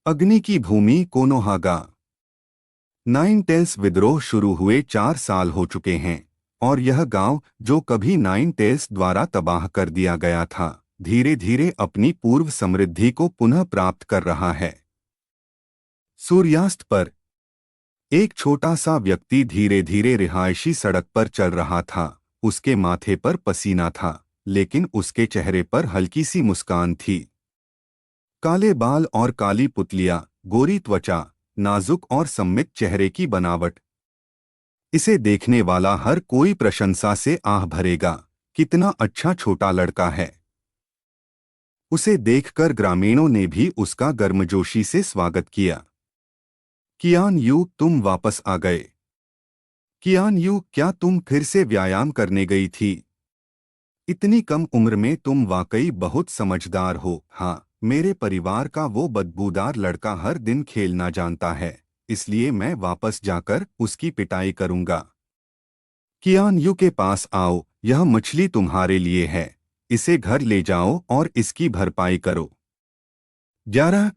अग्नि की भूमि कोनोहागा। Nine tails विद्रोह शुरू हुए 4 साल हो चुके हैं और यह गांव जो कभी नाइन टेल्स द्वारा तबाह कर दिया गया था धीरे धीरे अपनी पूर्व समृद्धि को पुनः प्राप्त कर रहा है। सूर्यास्त पर एक छोटा सा व्यक्ति धीरे धीरे रिहायशी सड़क पर चल रहा था। उसके माथे पर पसीना था, लेकिन उसके चेहरे पर हल्की सी मुस्कान थी। काले बाल और काली पुतलियां, गोरी त्वचा, नाजुक और सम्मित चेहरे की बनावट। इसे देखने वाला हर कोई प्रशंसा से आह भरेगा, कितना अच्छा छोटा लड़का है। उसे देखकर ग्रामीणों ने भी उसका गर्मजोशी से स्वागत किया। कियान यू, तुम वापस आ गए। कियान यू, क्या तुम फिर से व्यायाम करने गई थी? इतनी कम उम्र में तुम वाकई बहुत समझदार हो। हाँ, मेरे परिवार का वो बदबूदार लड़का हर दिन खेलना जानता है, इसलिए मैं वापस जाकर उसकी पिटाई करूंगा। कियान यू के पास आओ, यह मछली तुम्हारे लिए है। इसे घर ले जाओ और इसकी भरपाई करो। 11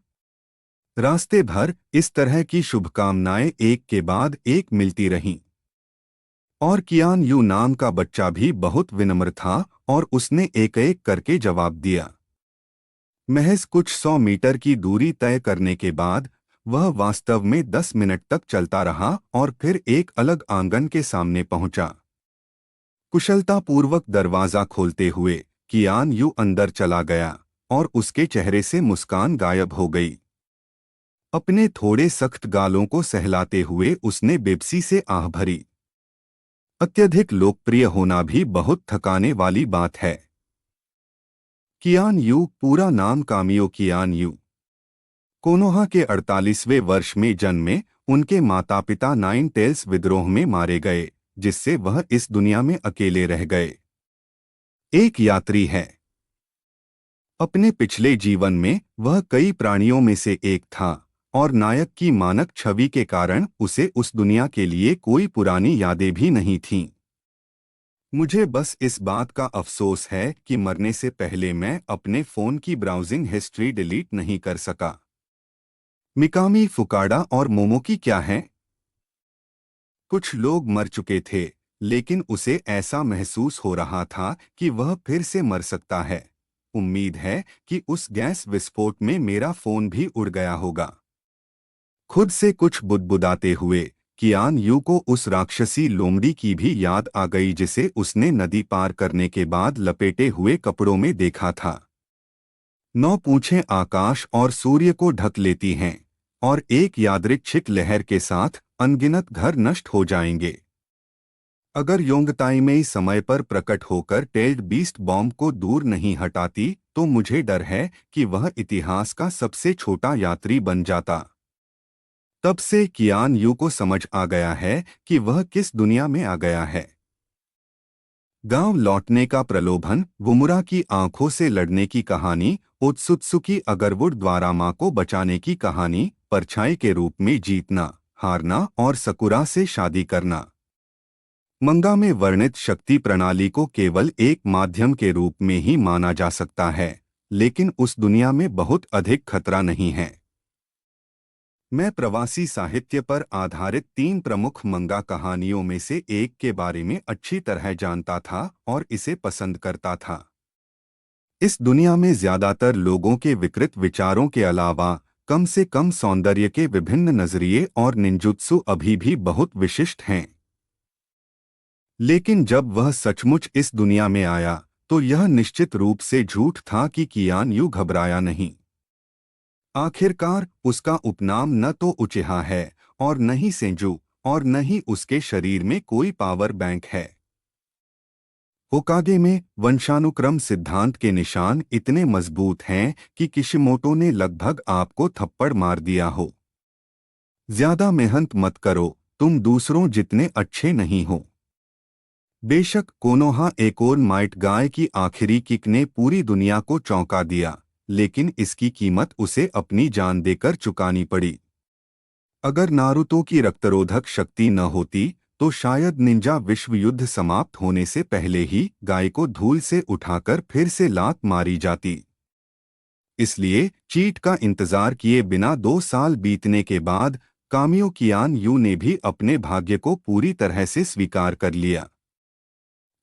रास्ते भर इस तरह की शुभकामनाएं एक के बाद एक मिलती रहीं। और कियान यू नाम का बच्चा भी बहुत विनम्र था और उसने एक एक करके जवाब दिया। महज कुछ 100 मीटर की दूरी तय करने के बाद वह वास्तव में 10 मिनट तक चलता रहा और फिर एक अलग आंगन के सामने पहुंचा। कुशलतापूर्वक दरवाजा खोलते हुए कियान यू अंदर चला गया और उसके चेहरे से मुस्कान गायब हो गई। अपने थोड़े सख्त गालों को सहलाते हुए उसने बेबसी से आह भरी। अत्यधिक लोकप्रिय होना भी बहुत थकाने वाली बात है। कियान यू, पूरा नाम कामियो कियान यू, कोनोहा के 48वें वर्ष में जन्मे। उनके माता पिता नाइन टेल्स विद्रोह में मारे गए, जिससे वह इस दुनिया में अकेले रह गए। एक यात्री है। अपने पिछले जीवन में वह कई प्राणियों में से एक था और नायक की मानक छवि के कारण उसे उस दुनिया के लिए कोई पुरानी यादें भी नहीं थीं। मुझे बस इस बात का अफसोस है कि मरने से पहले मैं अपने फ़ोन की ब्राउजिंग हिस्ट्री डिलीट नहीं कर सका। मिकामी फुकाडा और मोमोकी क्या हैं? कुछ लोग मर चुके थे, लेकिन उसे ऐसा महसूस हो रहा था कि वह फिर से मर सकता है। उम्मीद है कि उस गैस विस्फोट में मेरा फ़ोन भी उड़ गया होगा। खुद से कुछ बुदबुदाते हुए कियान यू को उस राक्षसी लोमड़ी की भी याद आ गई जिसे उसने नदी पार करने के बाद लपेटे हुए कपड़ों में देखा था। 9 पूंछें आकाश और सूर्य को ढक लेती हैं और एक यादृच्छिक लहर के साथ अनगिनत घर नष्ट हो जाएंगे। अगर योंगताईमेई समय पर प्रकट होकर टेल्ड बीस्ट बॉम्ब को दूर नहीं हटाती तो मुझे डर है कि वह इतिहास का सबसे छोटा यात्री बन जाता। तब से कियान यू को समझ आ गया है कि वह किस दुनिया में आ गया है। गांव लौटने का प्रलोभन, वुमुरा की आंखों से लड़ने की कहानी, ओत्सुत्सुकी अगरवुड द्वारा मां को बचाने की कहानी, परछाई के रूप में जीतना, हारना और सकुरा से शादी करना। मंगा में वर्णित शक्ति प्रणाली को केवल एक माध्यम के रूप में ही माना जा सकता है, लेकिन उस दुनिया में बहुत अधिक खतरा नहीं है। मैं प्रवासी साहित्य पर आधारित 3 प्रमुख मंगा कहानियों में से एक के बारे में अच्छी तरह जानता था और इसे पसंद करता था। इस दुनिया में ज्यादातर लोगों के विकृत विचारों के अलावा कम से कम सौंदर्य के विभिन्न नजरिए और निंजुत्सु अभी भी बहुत विशिष्ट हैं। लेकिन जब वह सचमुच इस दुनिया में आया तो यह निश्चित रूप से झूठ था कि कियान यू घबराया नहीं। आखिरकार उसका उपनाम न तो उचिहा है और न ही सेंजू और न ही उसके शरीर में कोई पावर बैंक है। होकागे में वंशानुक्रम सिद्धांत के निशान इतने मजबूत हैं कि किशिमोटो ने लगभग आपको थप्पड़ मार दिया हो। ज्यादा मेहनत मत करो, तुम दूसरों जितने अच्छे नहीं हो। बेशक कोनोहा एकोन माइट गाय की आखिरी किक ने पूरी दुनिया को चौंका दिया, लेकिन इसकी कीमत उसे अपनी जान देकर चुकानी पड़ी। अगर नारुतो की रक्तरोधक शक्ति न होती तो शायद निंजा विश्व युद्ध समाप्त होने से पहले ही गाय को धूल से उठाकर फिर से लात मारी जाती। इसलिए चीट का इंतजार किए बिना 2 साल बीतने के बाद कामियो कियान यू ने भी अपने भाग्य को पूरी तरह से स्वीकार कर लिया।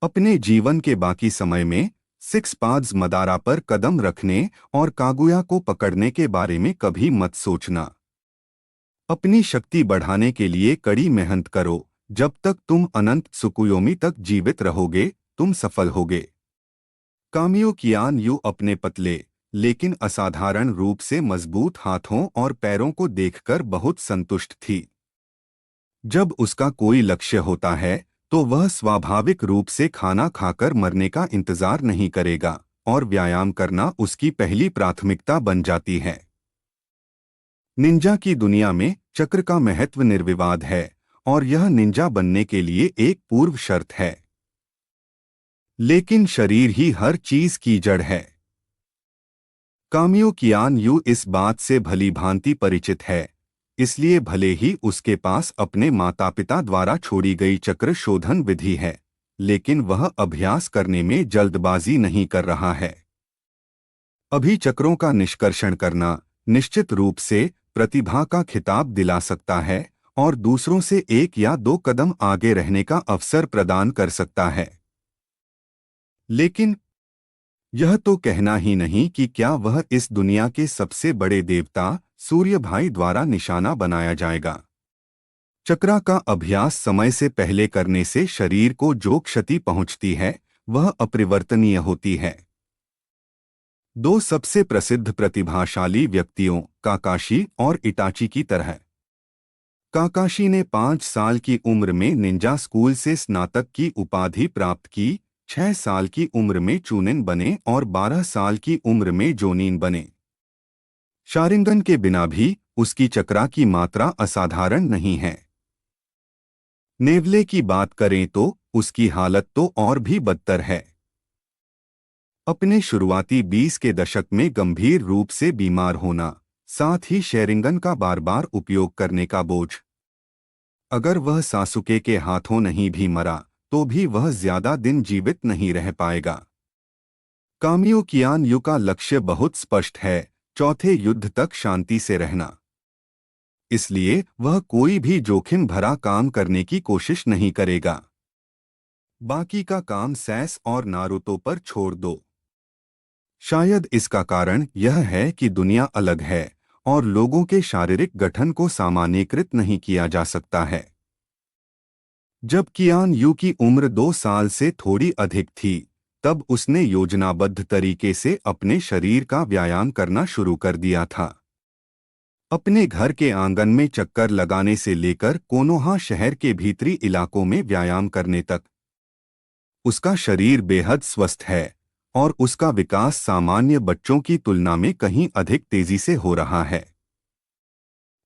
अपने जीवन के बाकी समय में सिक्स पाद्स मदारा पर कदम रखने और कागुया को पकड़ने के बारे में कभी मत सोचना। अपनी शक्ति बढ़ाने के लिए कड़ी मेहनत करो। जब तक तुम अनंत सुकुयोमी तक जीवित रहोगे तुम सफल होगे। कामियो कियान यू अपने पतले लेकिन असाधारण रूप से मजबूत हाथों और पैरों को देखकर बहुत संतुष्ट थी। जब उसका कोई लक्ष्य होता है तो वह स्वाभाविक रूप से खाना खाकर मरने का इंतजार नहीं करेगा और व्यायाम करना उसकी पहली प्राथमिकता बन जाती है। निंजा की दुनिया में चक्र का महत्व निर्विवाद है और यह निंजा बनने के लिए एक पूर्व शर्त है। लेकिन शरीर ही हर चीज की जड़ है। कामियो कियान यू इस बात से भली भांति परिचित है, इसलिए भले ही उसके पास अपने माता पिता द्वारा छोड़ी गई चक्र शोधन विधि है, लेकिन वह अभ्यास करने में जल्दबाजी नहीं कर रहा है। अभी चक्रों का निष्कर्षण करना निश्चित रूप से प्रतिभा का खिताब दिला सकता है और दूसरों से 1 या 2 कदम आगे रहने का अवसर प्रदान कर सकता है। लेकिन यह तो कहना ही नहीं कि क्या वह इस दुनिया के सबसे बड़े देवता सूर्य भाई द्वारा निशाना बनाया जाएगा। चक्रा का अभ्यास समय से पहले करने से शरीर को जो क्षति पहुंचती है वह अपरिवर्तनीय होती है। 2 सबसे प्रसिद्ध प्रतिभाशाली व्यक्तियों काकाशी और इटाची की तरह। काकाशी ने 5 साल की उम्र में निंजा स्कूल से स्नातक की उपाधि प्राप्त की, 6 साल की उम्र में चूनिन बने और 12 साल की उम्र में जोनिन बने। शारिंगन के बिना भी उसकी चक्रा की मात्रा असाधारण नहीं है। नेवले की बात करें तो उसकी हालत तो और भी बदतर है। अपने शुरुआती 20 के दशक में गंभीर रूप से बीमार होना, साथ ही शेरिंगन का बार बार उपयोग करने का बोझ। अगर वह सासुके के हाथों नहीं भी मरा तो भी वह ज्यादा दिन जीवित नहीं रह पाएगा। कामियो कियान यू का लक्ष्य बहुत स्पष्ट है, चौथे युद्ध तक शांति से रहना। इसलिए वह कोई भी जोखिम भरा काम करने की कोशिश नहीं करेगा। बाकी का काम सैस और नारुतो पर छोड़ दो। शायद इसका कारण यह है कि दुनिया अलग है और लोगों के शारीरिक गठन को सामान्यीकृत नहीं किया जा सकता है। जब कियान यू की उम्र 2 साल से थोड़ी अधिक थी तब उसने योजनाबद्ध तरीके से अपने शरीर का व्यायाम करना शुरू कर दिया था। अपने घर के आंगन में चक्कर लगाने से लेकर कोनोहा शहर के भीतरी इलाकों में व्यायाम करने तक उसका शरीर बेहद स्वस्थ है और उसका विकास सामान्य बच्चों की तुलना में कहीं अधिक तेजी से हो रहा है।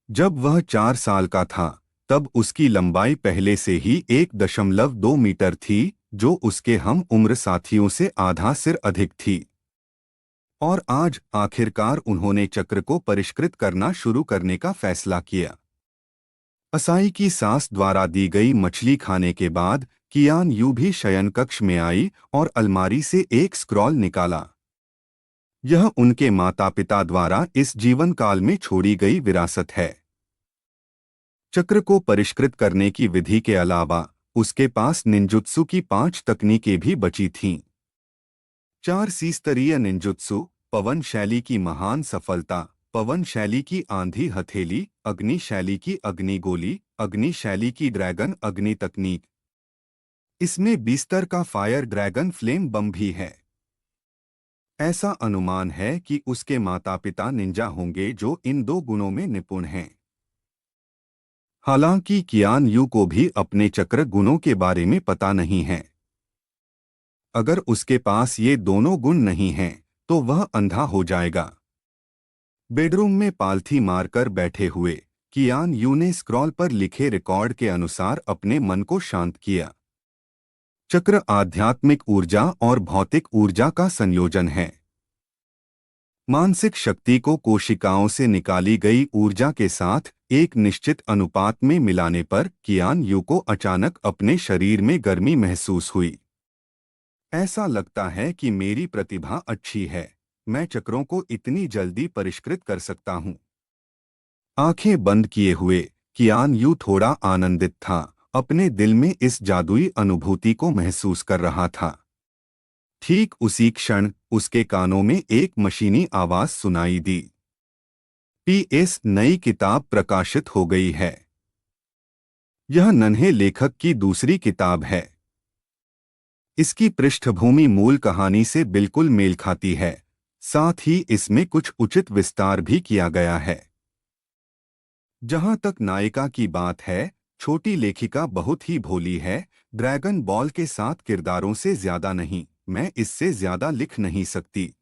जब वह 4 साल का था तब उसकी लंबाई पहले से ही 1.2 मीटर थी, जो उसके हम उम्र साथियों से आधा सिर अधिक थी। और आज आखिरकार उन्होंने चक्र को परिष्कृत करना शुरू करने का फैसला किया। असाई की सास द्वारा दी गई मछली खाने के बाद कियान यू भी शयन कक्ष में आई और अलमारी से एक स्क्रॉल निकाला। यह उनके माता पिता द्वारा इस जीवन काल में छोड़ी गई विरासत है। चक्र को परिष्कृत करने की विधि के अलावा उसके पास निंजुत्सु की 5 तकनीकें भी बची थीं। 4 स्तरीय निंजुत्सु, पवन शैली की महान सफलता, पवन शैली की आंधी हथेली, अग्नि शैली की अग्नि गोली, अग्नि शैली की ड्रैगन अग्नि तकनीक। इसमें बिस्तर का फायर ड्रैगन फ्लेम बम भी है। ऐसा अनुमान है कि उसके माता पिता निंजा होंगे जो इन 2 गुणों में निपुण हैं। हालांकि कियान यू को भी अपने चक्र गुणों के बारे में पता नहीं है। अगर उसके पास ये दोनों गुण नहीं हैं तो वह अंधा हो जाएगा। बेडरूम में पालथी मारकर बैठे हुए कियान यू ने स्क्रॉल पर लिखे रिकॉर्ड के अनुसार अपने मन को शांत किया। चक्र आध्यात्मिक ऊर्जा और भौतिक ऊर्जा का संयोजन है। मानसिक शक्ति को कोशिकाओं से निकाली गई ऊर्जा के साथ एक निश्चित अनुपात में मिलाने पर कियान यू को अचानक अपने शरीर में गर्मी महसूस हुई। ऐसा लगता है कि मेरी प्रतिभा अच्छी है, मैं चक्रों को इतनी जल्दी परिष्कृत कर सकता हूँ। आंखें बंद किए हुए कियान यू थोड़ा आनंदित था, अपने दिल में इस जादुई अनुभूति को महसूस कर रहा था। ठीक उसी क्षण उसके कानों में एक मशीनी आवाज सुनाई दी। पीएस, नई किताब प्रकाशित हो गई है। यह नन्हे लेखक की दूसरी किताब है। इसकी पृष्ठभूमि मूल कहानी से बिल्कुल मेल खाती है, साथ ही इसमें कुछ उचित विस्तार भी किया गया है। जहां तक नायिका की बात है, छोटी लेखिका बहुत ही भोली है, ड्रैगन बॉल के साथ किरदारों से ज्यादा नहीं। मैं इससे ज्यादा लिख नहीं सकती।